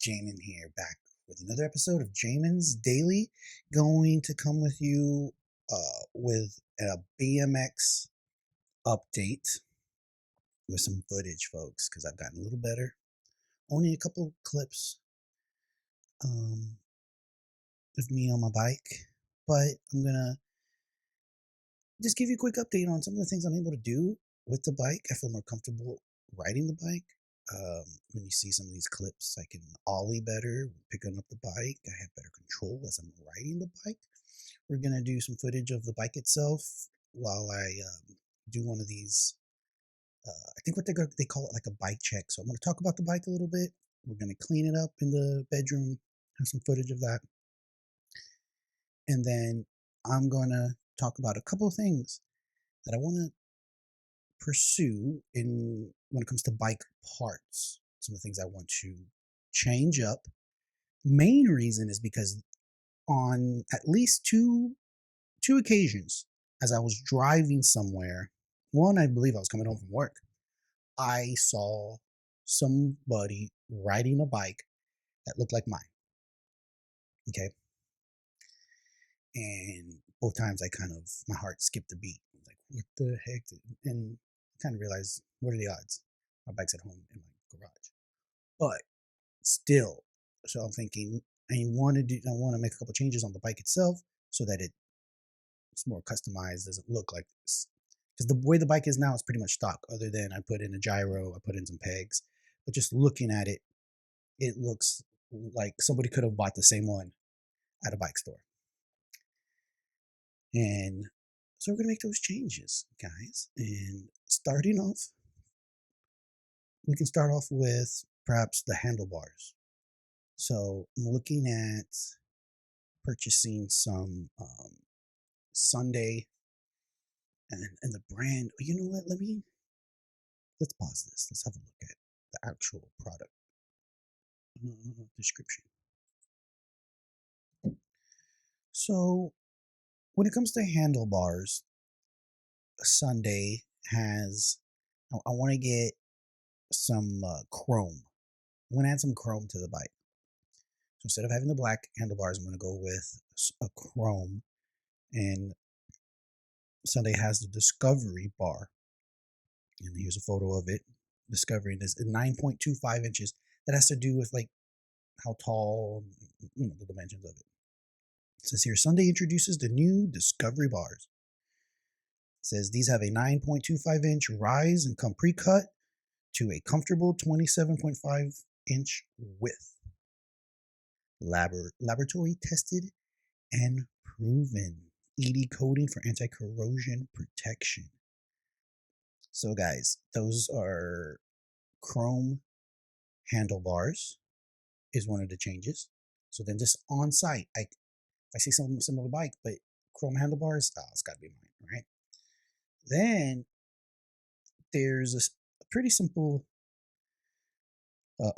Jamin here, back with another episode of Jamin's Daily. Going to come with you with a BMX update with some footage, folks, because I've gotten a little better. Only a couple clips um, of me on my bike, but I'm gonna just give you a quick update on some of the things I'm able to do with the bike. I feel more comfortable riding the bike. When you see some of these clips, I can ollie better, picking up the bike. I have better control as I'm riding the bike. We're going to do some footage of the bike itself while I do one of these. I think they call it like a bike check. So I'm going to talk about the bike a little bit. We're going to clean it up in the bedroom, have some footage of that. And then I'm going to talk about a couple of things that I want to pursue when it comes to bike parts. Some of the things I want to change up. Main reason is because on at least two occasions, as I was driving somewhere, one I believe I was coming home from work, I saw somebody riding a bike that looked like mine. Okay. And both times my heart skipped a beat. I was like, what the heck? And I kind of realized, what are the odds? My bike's at home in my garage. But still, so I'm thinking I want to make a couple changes on the bike itself so that it's more customized, doesn't look like this. Because the way the bike is now is pretty much stock, other than I put in a gyro, I put in some pegs. But just looking at it, it looks like somebody could have bought the same one at a bike store. And so we're going to make those changes, guys. And starting off, we can start off with perhaps the handlebars. So I'm looking at purchasing some Sunday and the brand. You know what? Let's pause this. Let's have a look at the actual product description. So when it comes to handlebars, Sunday has. I want to get some chrome. I'm going to add some chrome to the bike. So instead of having the black handlebars, I'm going to go with a chrome. And Sunday has the Discovery bar. And here's a photo of it. Discovery is 9.25 inches. That has to do with like how tall, the dimensions of it. It says here, Sunday introduces the new Discovery bars. It says these have a 9.25 inch rise and come pre-cut to a comfortable 27.5 inch width. Laboratory tested and proven. ED coating for anti-corrosion protection. So guys, those are chrome handlebars is one of the changes. So then just on site, if I see something similar bike, but chrome handlebars, it's got to be mine, right? Then there's a pretty simple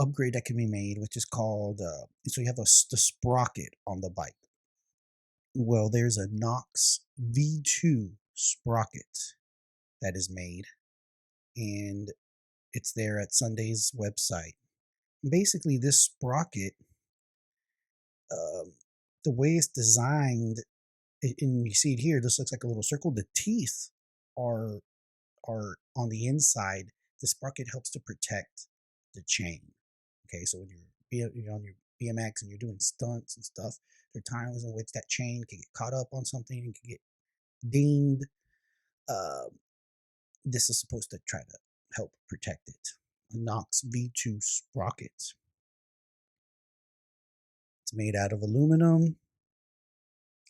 upgrade that can be made, which is called, so you have the sprocket on the bike. Well, there's a Knox V2 sprocket that is made, and it's there at Sunday's website. Basically, this sprocket, the way it's designed, and you see it here, this looks like a little circle. The teeth are on the inside. The sprocket helps to protect the chain. Okay, so when you're on your BMX and you're doing stunts and stuff, there are times in which that chain can get caught up on something and can get dinged. This is supposed to try to help protect it. A Knox V2 sprocket. It's made out of aluminum.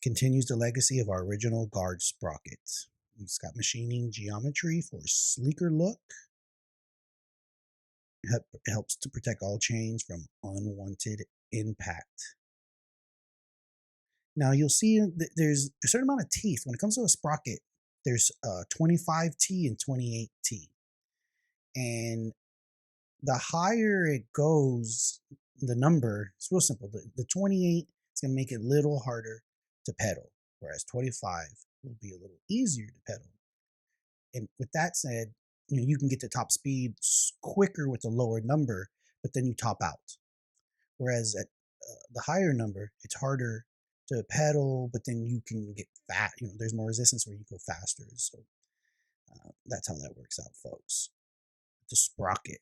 Continues the legacy of our original guard sprocket. It's got machining geometry for a sleeker look. It helps to protect all chains from unwanted impact. Now you'll see there's a certain amount of teeth. When it comes to a sprocket, there's 25T and 28T. And the higher it goes, the number, it's real simple. The 28 is going to make it a little harder to pedal, whereas 25 will be a little easier to pedal. And with that said, you can get to top speed quicker with a lower number, but then you top out. Whereas at the higher number, it's harder to pedal, but then you can get fat. There's more resistance where you go faster. So that's how that works out, folks. The sprocket.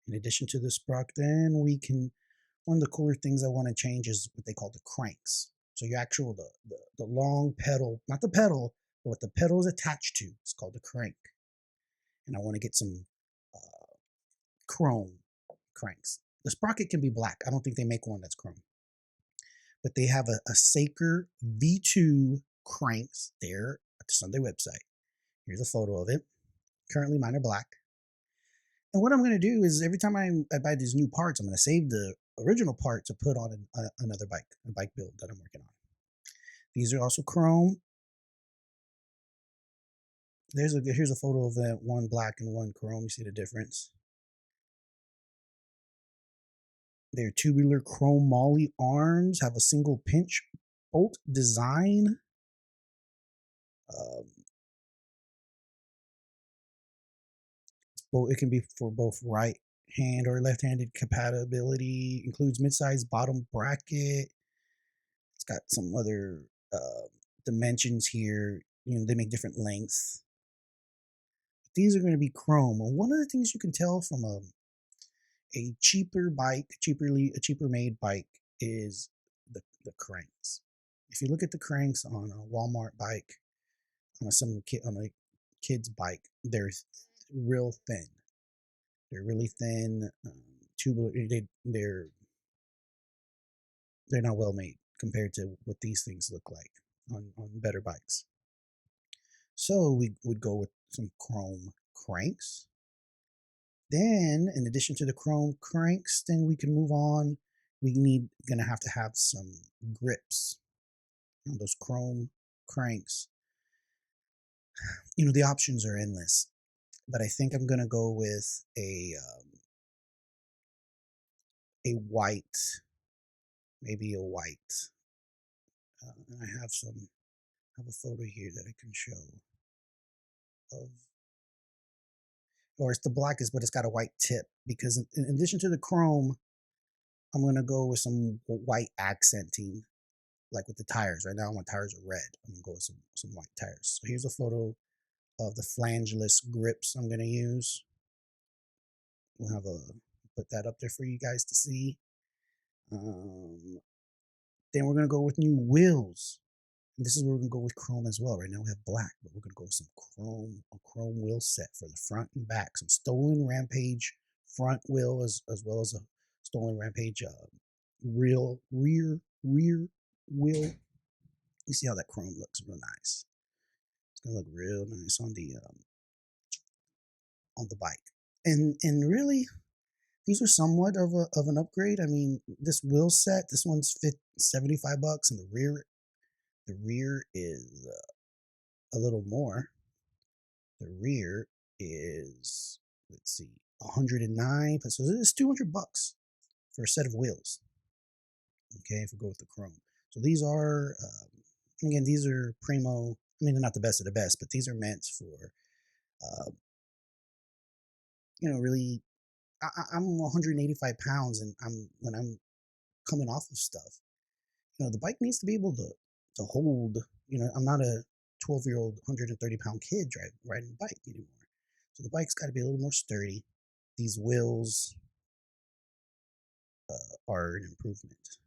In addition to the sprocket, then we can. One of the cooler things I want to change is what they call the cranks. So your actual the long pedal, not the pedal, but what the pedal is attached to. It's called the crank. And I want to get some chrome cranks. The sprocket can be black. I don't think they make one that's chrome. But they have a Saker V2 cranks there at the Sunday website. Here's a photo of it. Currently mine are black. And what I'm going to do is every time I buy these new parts, I'm going to save the original part to put on another bike, a bike build that I'm working on. These are also chrome. Here's a photo of that, one black and one chrome. You see the difference? They're tubular chrome molly arms, have a single pinch bolt design. It can be for both right hand or left-handed compatibility. Includes mid-size bottom bracket. It's got some other dimensions here. They make different lengths. These are going to be chrome. And one of the things you can tell from a cheaper bike, a cheaper made bike, is the cranks. If you look at the cranks on a Walmart bike, on a kid's bike, they're real thin. They're really thin, tubular. They're not well made compared to what these things look like on better bikes. So we would go with some chrome cranks. Then, in addition to the chrome cranks, then we can move on. Gonna have to have some grips. Those chrome cranks. The options are endless, but I think I'm gonna go with a white, maybe a white. And I have a photo here that I can show of, or it's the blackest, but it's got a white tip, because in addition to the chrome, I'm gonna go with some white accenting, like with the tires. Right now my tires are red. I'm gonna go with some white tires. So here's a photo of the flangeless grips I'm gonna use. We'll put that up there for you guys to see. Then we're gonna go with new wheels. And this is where we're gonna go with chrome as well. Right now we have black, but we're gonna go with some a chrome wheel set for the front and back. Some Stolen Rampage front wheel as well as a Stolen Rampage rear wheel. You see how that chrome looks real nice. It's gonna look real nice on the bike. And really, these are somewhat of an upgrade. I mean, this wheel set, this one's $75, and the rear is a little more. The rear is, let's see, 109. So it's $200 for a set of wheels. Okay, if we go with the chrome. So these are, again, these are primo. I mean, they're not the best of the best, but these are meant for, really. I'm 185 pounds, and when I'm coming off of stuff, the bike needs to be able to hold. I'm not a 12-year-old 130-pound kid riding a bike anymore. So the bike's got to be a little more sturdy. These wheels are an improvement.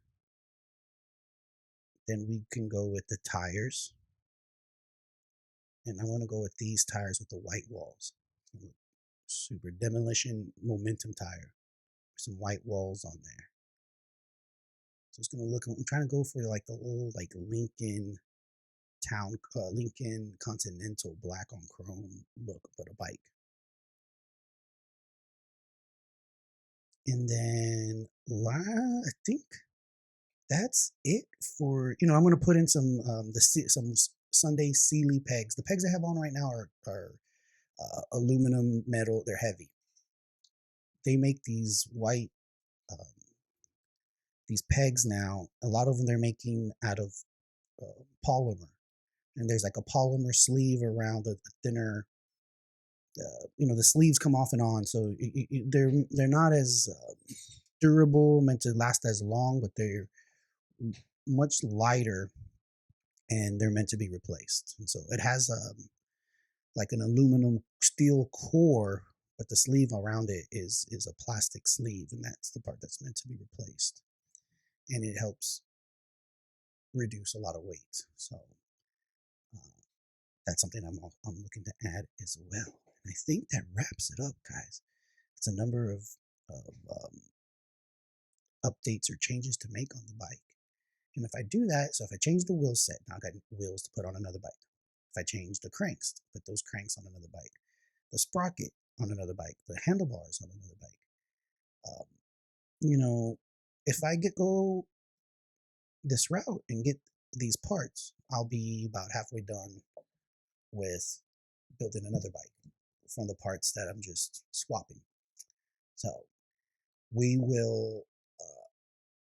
Then we can go with the tires, and I'm going to go with these tires with the white walls. Super demolition momentum tire. Some white walls on there. So it's gonna look. I'm trying to go for like the old Lincoln Lincoln Continental black on chrome look, but a bike. And then I think that's it for. I'm gonna put in some some Sunday Sealy pegs. The pegs I have on right now are aluminum metal. They're heavy. They make these white these pegs now. A lot of them they're making out of polymer, and there's like a polymer sleeve around the thinner. The sleeves come off and on, so they're not as durable, meant to last as long, but they're much lighter and they're meant to be replaced. And so it has like an aluminum steel core, but the sleeve around it is a plastic sleeve, and that's the part that's meant to be replaced. And it helps reduce a lot of weight. So that's something I'm looking to add as well. And I think that wraps it up, guys. It's a number of updates or changes to make on the bike. And if I do that, so if I change the wheel set, now I got wheels to put on another bike. If I change the cranks, put those cranks on another bike. The sprocket on another bike. The handlebars on another bike. You know, if I go this route and get these parts, I'll be about halfway done with building another bike from the parts that I'm just swapping. So we will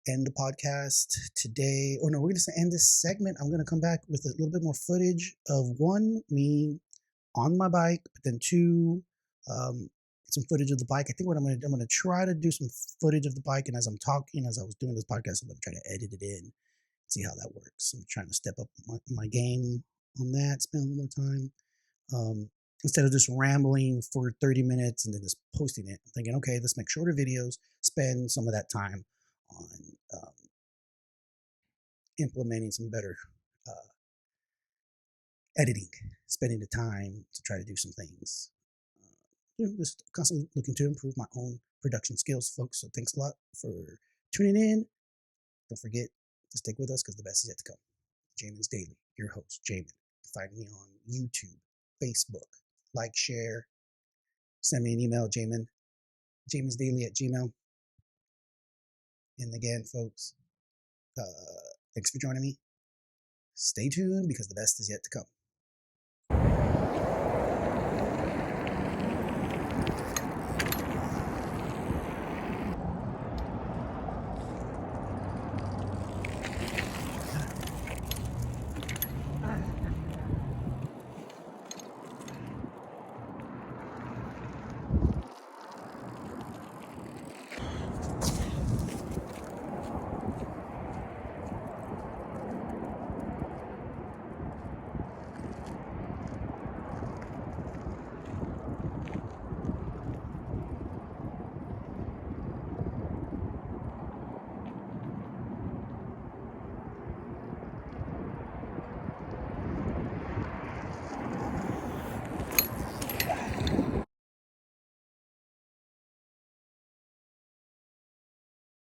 end the podcast today. Or no, we're going to end this segment. I'm going to come back with a little bit more footage of one, me on my bike, but then two, some footage of the bike. I think what I'm going to try to do some footage of the bike, and as I'm talking, as I was doing this podcast, I'm going to try to edit it in, see how that works. I'm trying to step up my game on that, spend a little more time. Instead of just rambling for 30 minutes and then just posting it, I'm thinking, okay, let's make shorter videos, spend some of that time on implementing some better editing, spending the time to try to do some things. Just constantly looking to improve my own production skills, folks. So thanks a lot for tuning in. Don't forget to stick with us because the best is yet to come. Jamin's Daily, your host, Jamin. Find me on YouTube, Facebook. Like, share, send me an email, jaminsdaily@gmail. And again, folks, thanks for joining me. Stay tuned because the best is yet to come.